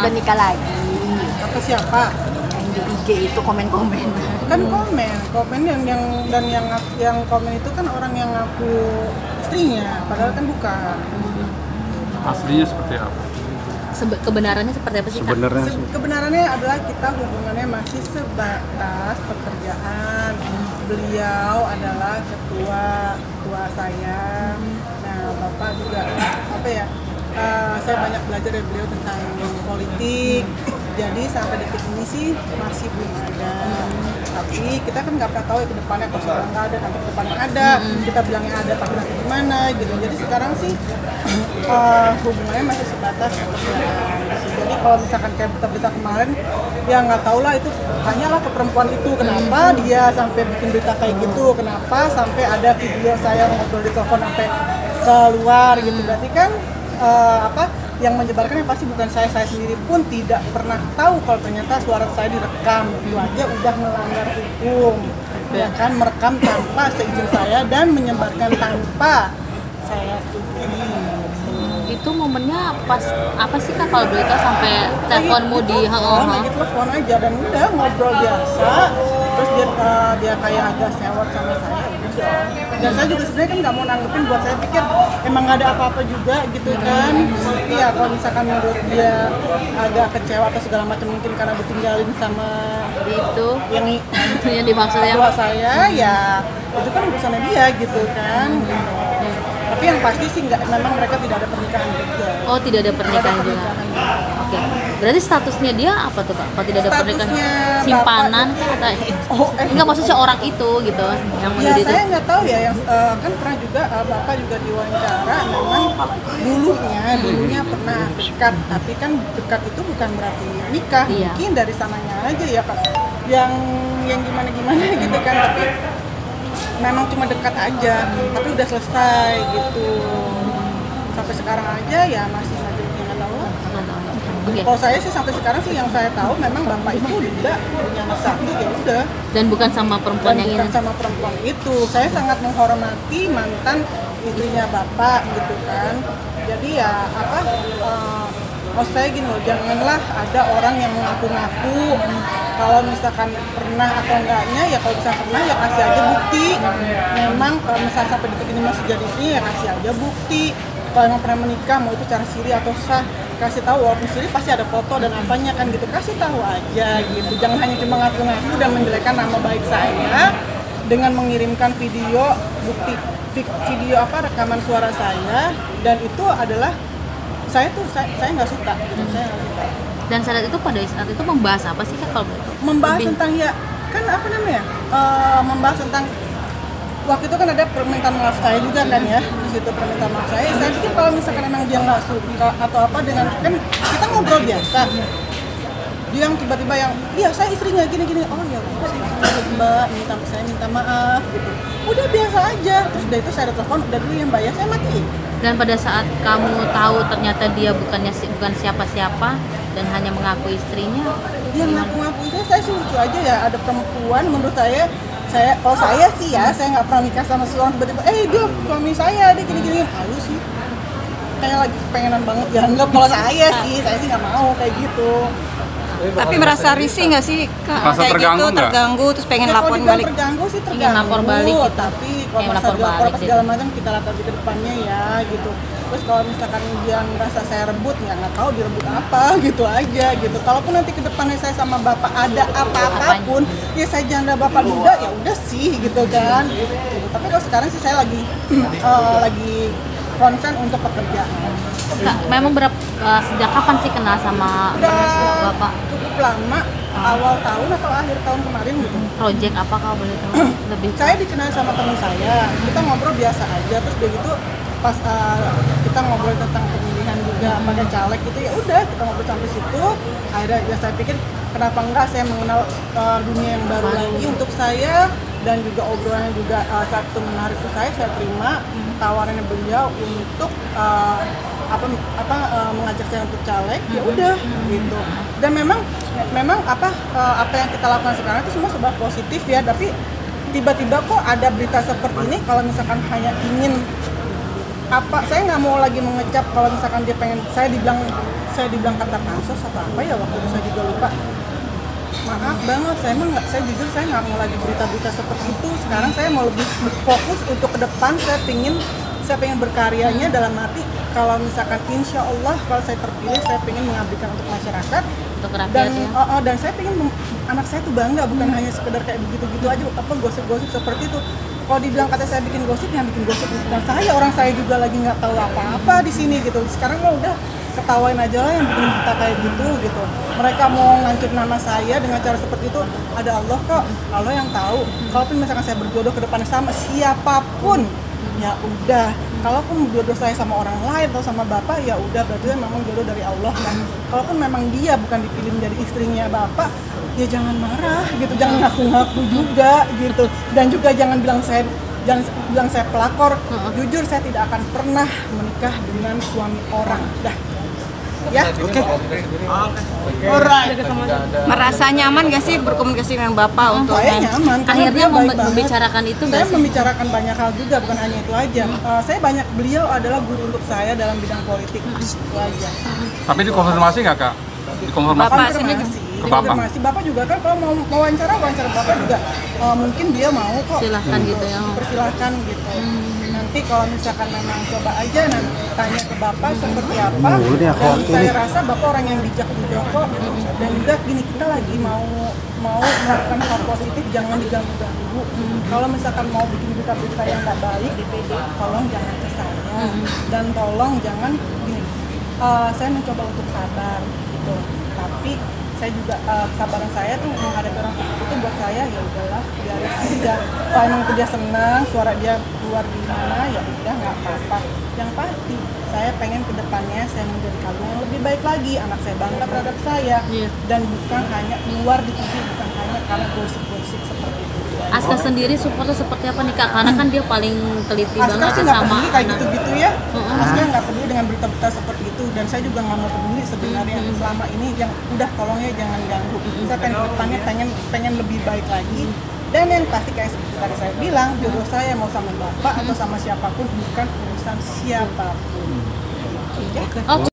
bukan nikah lagi. Atau siapa? Yang di IG itu komen-komen. Kan komen yang komen itu kan orang yang ngaku istrinya, padahal kan bukan. Aslinya seperti apa? Kebenarannya seperti apa sih, Kak? Kebenarannya adalah kita hubungannya masih sebatas pekerjaan. Beliau adalah ketua saya. Nah, Bapak juga saya banyak belajar dari beliau tentang politik. Jadi sampai detik ini sih masih belum ada. Tapi kita kan nggak pernah tahu ya ke depannya, kalau sekarang nggak ada, nanti ke depannya ada. Kita bilangnya ada, tapi nanti gimana gitu. Jadi sekarang sih hubungannya masih sebatas pekerjaan. Jadi kalau misalkan kayak berita-berita kemarin, ya nggak tahu lah, itu tanyalah ke perempuan itu kenapa dia sampai bikin berita kayak gitu, kenapa sampai ada video saya ngobrol di telepon sampai keluar gitu. Berarti kan yang menyebarkan yang pasti bukan saya sendiri pun tidak pernah tahu kalau ternyata suara saya direkam. Itu aja udah melanggar hukum, ya kan, merekam tanpa seizin saya dan menyebarkan tanpa saya setujui. Itu momennya pas apa sih, Kak, kalau berita sampai teleponmu di telepon aja dan udah ngobrol biasa, terus dia kayak agak sewot sama saya, udah. Dan saya juga sebenarnya kan nggak mau nanggepin, buat saya pikir emang nggak ada apa-apa juga gitu kan. Tapi ya kalau misalkan menurut dia agak kecewa atau segala macam, mungkin karena ditinggalin sama itu yang dimaksudnya kedua saya, ya itu kan urusannya dia gitu kan. Tapi yang pasti sih memang mereka tidak ada pernikahan juga. Oh, tidak ada pernikahan juga. Oke. Berarti statusnya dia apa tuh, Kak? Kalau tidak ada pernikahan, simpanan atau enggak, maksudnya orang itu gitu yang ya saya nggak tahu ya, yang kan pernah juga Bapak juga diwawancara, memang dulunya pernah dekat, tapi kan dekat itu bukan berarti nikah. Iya. Mungkin dari sananya aja ya, Kak, yang gimana gitu kan, tapi memang cuma dekat aja, tapi udah selesai gitu. Sampai sekarang aja ya masih nggak tahu. Okay. Kalau saya sih sampai sekarang sih yang saya tahu memang Bapak itu udah punya anak satu, ya udah. Dan bukan sama perempuan yang bukan ini. sama perempuan itu. Saya sangat menghormati mantan istrinya Bapak gitu kan. Jadi ya maksud saya gini loh, janganlah ada orang yang mengaku-ngaku kalau misalkan pernah atau enggaknya, ya kalau misalkan pernah ya kasih aja bukti. Memang kalau misalnya sampai detik ini masih jadi istri, ya kasih aja bukti. Kalau emang pernah menikah, mau itu cara siri atau sah, kasih tahu. Walaupun siri pasti ada foto dan apanya kan gitu, kasih tahu aja gitu. Jangan hanya cuma ngaku-ngaku dan menjelekkan nama baik saya dengan mengirimkan video video rekaman suara saya, dan itu adalah saya nggak suka gitu. Saya nggak suka. Dan saat itu membahas apa sih, Kak, kalau begitu? Membahas tentang ya kan membahas tentang waktu itu kan ada permintaan maaf saya juga kan ya, di situ permintaan maaf saya pikir kalau misalkan emang dia nggak suka atau apa dengan, kan kita ngobrol biasa, dia yang tiba-tiba yang iya saya istrinya gini oh ya Mbak saya minta maaf gitu, udah biasa aja. Terus udah itu saya ada telepon, udah dulu yang bayar, saya matiin. Dan pada saat kamu tahu ternyata dia bukan siapa-siapa dan hanya mengaku istrinya, dia ngaku-ngaku itu, saya sih lucu aja ya, ada perempuan menurut kalau saya sih ya, saya nggak pernah nikah sama seseorang tiba-tiba dia suami saya, dia gini-gini, halus sih, kayak lagi pengenan banget dianggap. Kalau saya sih nggak mau kayak gitu. Tapi merasa risih nggak sih, Kak? Merasa terganggu terus pengen laporin balik? Terganggu sih, Ingin lapor balik gitu. Tapi kalau masalah lapor apa segala macam kita latar di depannya ya gitu. Terus kalau misalkan dia ngerasa saya rebut, nggak tahu direbut apa gitu aja gitu. Kalaupun nanti ke depannya saya sama Bapak ada apa-apapun, ya saya janda Bapak duda, ya udah sih gitu kan. Gitu. Tapi kalau sekarang sih saya lagi konsen untuk pekerjaan. Kak, memang sejak kapan sih kenal sama Bapak? Cukup lama, awal tahun atau akhir tahun kemarin gitu. Project apa kalau boleh tahu? Lebih Saya dikenal sama teman saya, kita ngobrol biasa aja, terus begitu pas kita ngobrol tentang pemilihan juga pakai caleg gitu, ya udah kita ngobrol sampai situ. Akhirnya ya saya pikir kenapa enggak saya mengenal dunia yang baru lagi untuk saya, dan juga obrolannya juga satu menarik ke saya terima tawarannya beliau untuk mengajak saya untuk caleg, ya udah gitu. Dan memang apa yang kita lakukan sekarang itu semua sebab positif ya, tapi tiba-tiba kok ada berita seperti ini. Kalau misalkan hanya ingin saya nggak mau lagi mengecap kalau misalkan dia pengen saya dibilang saya dibilang kata pansos atau apa ya waktu itu saya juga lupa. Maaf banget, saya jujur saya nggak mau lagi berita-berita seperti itu. Sekarang saya mau lebih fokus untuk ke depan. Saya pengen berkaryanya dalam arti kalau misalkan insya Allah kalau saya terpilih saya pengen mengabdikan untuk masyarakat Untuk rakyat dan ya. dan saya pengen anak saya tuh bangga bukan hanya sekedar kayak begitu-gitu aja apa gosip-gosip seperti itu. Kalau dibilang kata saya bikin gosip, yang bikin gosip bukan saya, orang saya juga lagi nggak tahu apa-apa di sini gitu. Sekarang mah udah ketawain aja lah yang bikin kita kayak gitu. Mereka mau ngancur nama saya dengan cara seperti itu, ada Allah kok, Allah yang tahu. Kalaupun misalkan saya berjodoh ke depannya sama siapapun, ya udah. Kalaupun jodoh saya sama orang lain atau sama bapak, ya udah berarti memang jodoh dari Allah. Nah, kalaupun memang dia bukan dipilih menjadi istrinya bapak, ya jangan marah gitu, jangan ngaku-ngaku juga gitu, dan juga jangan bilang saya pelakor. Jujur saya tidak akan pernah menikah dengan suami orang. Dah. Ya. Oke. Alright. Merasa nyaman gak sih berkomunikasi dengan Bapak untuk Saya nyaman. karena Akhirnya dia baik banget. membicarakan itu Saya nggak sih? membicarakan banyak hal juga, bukan hanya itu aja. Beliau adalah guru untuk saya dalam bidang politik. Itu aja. Tapi dikonfirmasi nggak Kak? Dikonfirmasi? Bapak Konfirmasi. Ke Bapak? Konfirmasi. Bapak juga kan kalau mau wawancara Bapak juga mungkin beliau mau kok. Silahkan gitu ya. Persilahkan gitu. Nanti kalau misalkan memang coba aja nanti tanya ke Bapak seperti apa. Dan saya rasa Bapak orang yang bijak juga kok. Dan juga gini, kita lagi mau melakukan hal positif, jangan diganggu-ganggu. Kalau misalkan mau bikin berita-berita yang nggak baik, tolong jangan ke saya. Dan tolong jangan gini. Saya mencoba untuk sabar gitu. Tapi saya juga kesabaran saya tuh menghadapi orang seperti itu buat saya ya udahlah biarin aja. Kalau emang dia senang suara dia keluar di mana ya udah nggak apa-apa. Yang pasti saya pengen kedepannya saya menjadi kalung yang lebih baik lagi, anak saya bangga terhadap saya. Dan bukan hanya keluar di TV, bukan hanya karena gosip-gosip seperti itu. Aska sendiri supportnya seperti apa nih Kak? Karena kan dia paling teliti Aska banget sih ya nggak sama peduli kayak anak. gitu-gitu ya. Aska nggak peduli dengan berita-berita seperti itu, dan saya juga nggak mau peduli sebenarnya selama ini. Yang udah tolong ya jangan ganggu. Saya pengen kedepannya pengen lebih baik lagi. Dan yang pasti kayak seperti tadi saya bilang, jodoh saya mau sama bapak atau sama siapapun bukan urusan siapapun. Oke. Oh,